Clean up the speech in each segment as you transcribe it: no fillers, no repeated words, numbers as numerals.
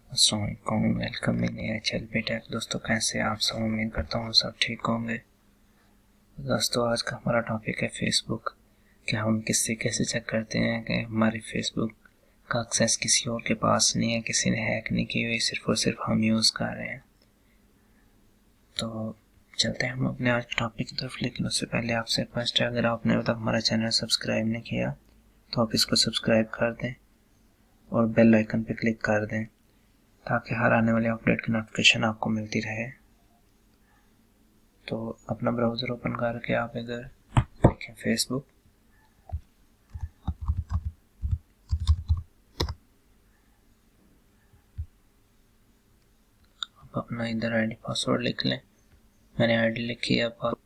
अस्सलाम वालेकुम, welcome in HL take. दोस्तों कैसे आप सब? उम्मीद करता हूँ सब ठीक होंगे। दोस्तों आज का हमारा टॉपिक है फेसबुक। कि हम किससे कैसे चेक करते हैं कि हमारी फेसबुक का एक्सेस किसी और के पास नहीं है, किसी ने हैक नहीं की हुई, सिर्फ और सिर्फ हम यूज़ कर रहे हैं। तो चलते हैं हम अपने आज के टॉपिक की तरफ, लेकिन उससे पहले आपसे रिक्वेस्ट है, अगर आपने अभी तक हमारा चैनल सब्सक्राइब नहीं किया तो आप इसको सब्सक्राइब कर दें और बेल आइकन पर क्लिक कर दें ताकि हर आने वाले अपडेट की नोटिफिकेशन आपको मिलती रहे। तो अपना ब्राउज़र ओपन करके आप इधर देखें फेसबुक। आप अपना इधर आईडी पासवर्ड लिख लें। मैंने आईडी लिखी है। अब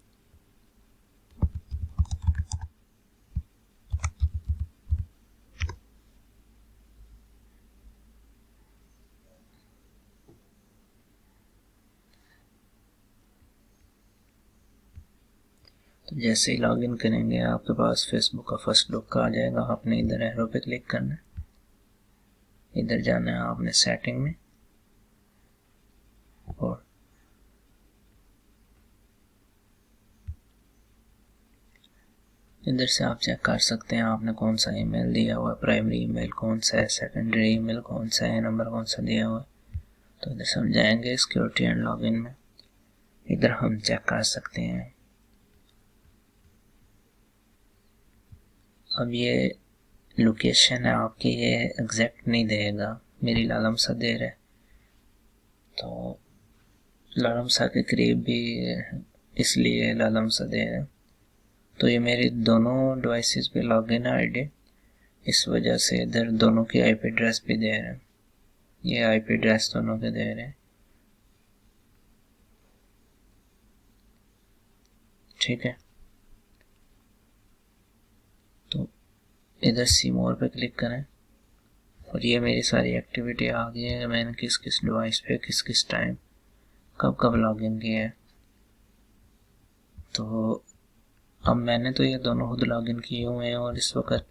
तो जैसे ही लॉगिन करेंगे आपके पास फेसबुक का फर्स्ट लुक आ जाएगा। आपने इधर एरो पे क्लिक करना है, इधर जाना है आपने सेटिंग में और इधर से आप चेक कर सकते हैं आपने कौन सा ईमेल दिया हुआ है, प्राइमरी ईमेल कौन सा है, सेकेंडरी ईमेल कौन सा है, नंबर कौन सा दिया हुआ है। तो इधर समझाएंगे सिक्योरिटी एंड लॉगिन में, इधर हम चेक कर सकते हैं। अब ये लोकेशन है आपकी, ये एग्जैक्ट नहीं देगा, मेरी लालमसा दे रहा है, तो लालमसा के करीब भी इसलिए लालमसा दे रहा है। तो ये मेरी दोनों डिवाइसेस पे लॉगिन है आईडी, इस वजह से इधर दोनों की आईपी एड्रेस भी दे रहे हैं। ये आईपी एड्रेस दोनों के दे रहे हैं, ठीक है। तो इधर सी मोर पे क्लिक करें और ये मेरी सारी एक्टिविटी आ गई है, मैंने किस किस डिवाइस पे किस किस टाइम कब कब लॉगिन किया है। तो अब मैंने तो ये दोनों खुद लॉगिन किए हुए हैं और इस वक्त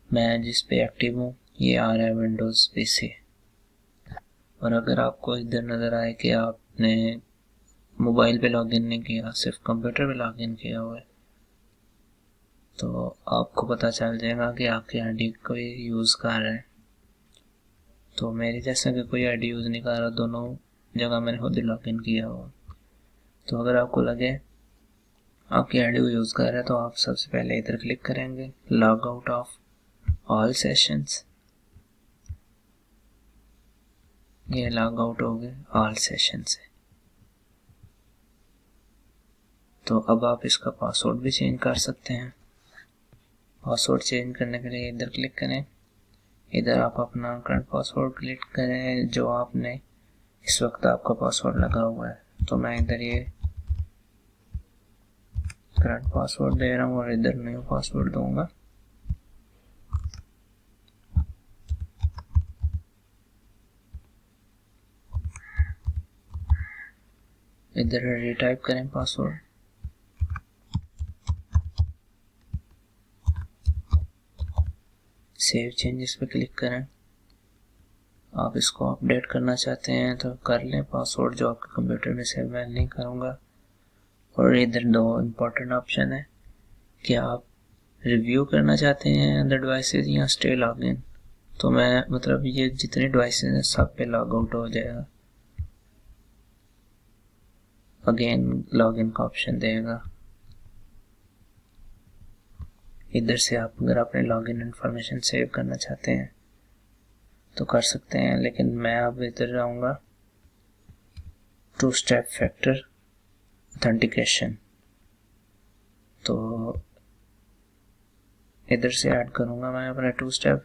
मैं जिस पे एक्टिव हूँ ये आ रहा है विंडोज़ पीसी। और अगर आपको इधर नज़र आए कि आपने मोबाइल पे लॉगिन नहीं किया, सिर्फ कंप्यूटर पे लॉगिन किया हुआ है, तो आपको पता चल जाएगा कि आपकी आईडी कोई यूज़ कर रहा है। तो मेरी जैसा कि कोई आईडी यूज़ नहीं कर रहा, दोनों जगह मैंने खुद ही लॉगिन किया हुआ। तो अगर आपको लगे आपकी आईडी को यूज़ कर रहा है तो आप सबसे पहले इधर क्लिक करेंगे log out of all sessions. ये लॉग आउट हो गए ऑल सेशन से। तो अब आप इसका पासवर्ड भी चेंज कर सकते हैं। पासवर्ड चेंज करने के लिए इधर क्लिक करें, इधर आप अपना करंट पासवर्ड क्लिक करें जो आपने इस वक्त आपका पासवर्ड लगा हुआ है। तो मैं इधर ये करंट पासवर्ड दे रहा हूँ और इधर न्यू पासवर्ड दूंगा। इधर रीटाइप करें पासवर्ड, सेव चेंजेस पे क्लिक करें। आप इसको अपडेट करना चाहते हैं तो कर लें पासवर्ड जो आपके कंप्यूटर में सेव मैं नहीं करूँगा। और इधर दो इम्पोर्टेंट ऑप्शन है कि आप रिव्यू करना चाहते हैं अदर डिवाइसेस या स्टे लॉगिन। तो मैं मतलब ये जितने डिवाइसेस हैं सब पे लॉग आउट हो जाएगा, अगेन लॉगिन का ऑप्शन देगा। इधर से आप अगर अपने लॉगिन इन्फॉर्मेशन सेव करना चाहते हैं तो कर सकते हैं, लेकिन मैं अब इधर जाऊंगा टू स्टेप फैक्टर ऑथेंटिकेशन। तो इधर से ऐड करूंगा मैं अपना टू स्टेप।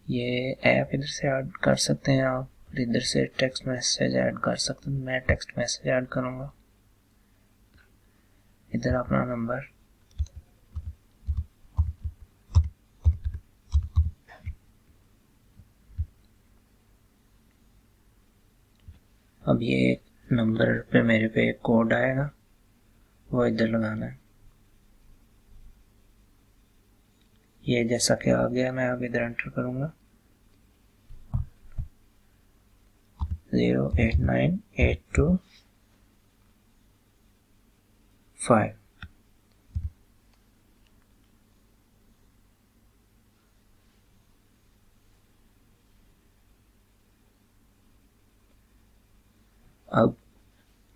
ये ऐप इधर से ऐड कर सकते हैं आप, और इधर से टेक्स्ट मैसेज ऐड कर सकते हैं। मैं टेक्स्ट मैसेज ऐड करूंगा। इधर अपना नंबर, अब ये नंबर पे मेरे पे एक कोड आएगा, वो इधर लगाना है। ये जैसा कि आ गया, मैं अब इधर एंटर करूँगा 089825। अब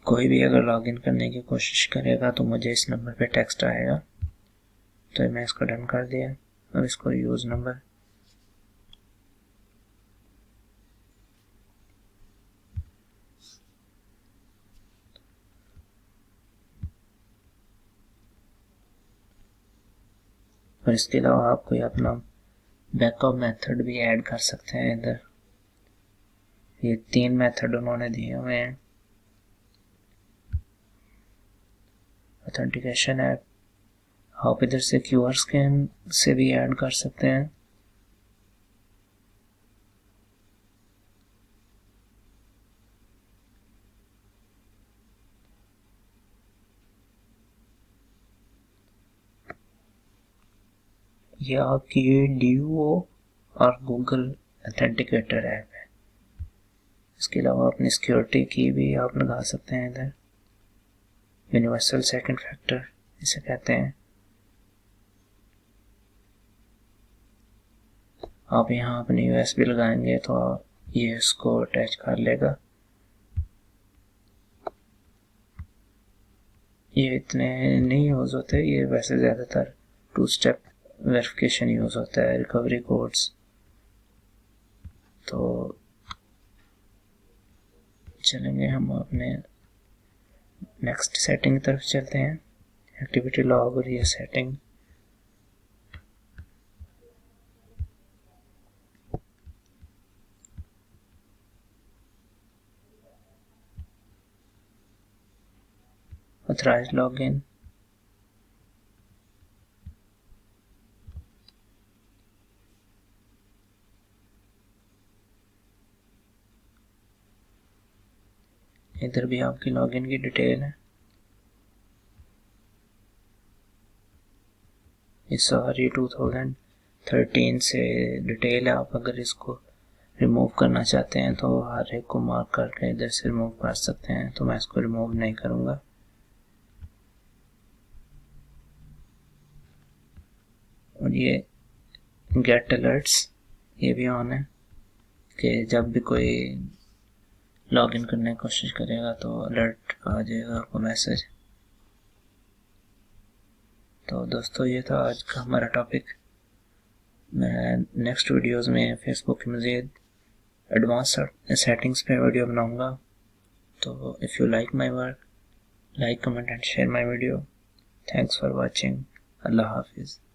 कोई भी अगर लॉगिन करने की कोशिश करेगा तो मुझे इस नंबर पे टेक्स्ट आएगा, तो मैं इसको डन कर दिया। अब इसको यूज़ नंबर, और इसके अलावा आप कोई अपना बैकअप मेथड भी ऐड कर सकते हैं इधर। ये 3 मेथड उन्होंने दिए हुए हैं। ऑथेंटिकेशन ऐप आप इधर से QR स्कैन से भी ऐड कर सकते हैं। ये आपकी ये डीओ और गूगल ऑथेंटिकेटर ऐप है। इसके अलावा अपनी सिक्योरिटी की भी आप लगा सकते हैं इधर। यूनिवर्सल सेकंड फैक्टर इसे कहते हैं। आप यहाँ अपनी USB लगाएंगे तो ये इसको अटैच कर लेगा। ये इतने नहीं यूज़ होते, ये वैसे ज़्यादातर 2 स्टेप वेरिफिकेशन यूज़ होता है, रिकवरी कोड्स। तो चलेंगे हम अपने नेक्स्ट सेटिंग की तरफ चलते हैं। एक्टिविटी लॉग और ये सेटिंग। ऑथराइज्ड लॉगिन, इधर भी आपकी लॉगिन की डिटेल है। ये सारी 2013 से डिटेल है। आप अगर इसको रिमूव करना चाहते हैं तो हर एक को मार्क करके इधर से रिमूव कर सकते हैं, तो मैं इसको रिमूव नहीं करूँगा। और ये गेट अलर्ट्स ये भी ऑन है कि जब भी कोई लॉगिन करने की कोशिश करेगा तो अलर्ट आ जाएगा आपको मैसेज। तो दोस्तों ये था आज का हमारा टॉपिक। मैं नेक्स्ट वीडियोस में फेसबुक की मज़ीद एडवांस सेटिंग्स पे वीडियो बनाऊंगा। तो if you like my work, like, comment and share my video. Thanks for watching. अल्लाह हाफिज़।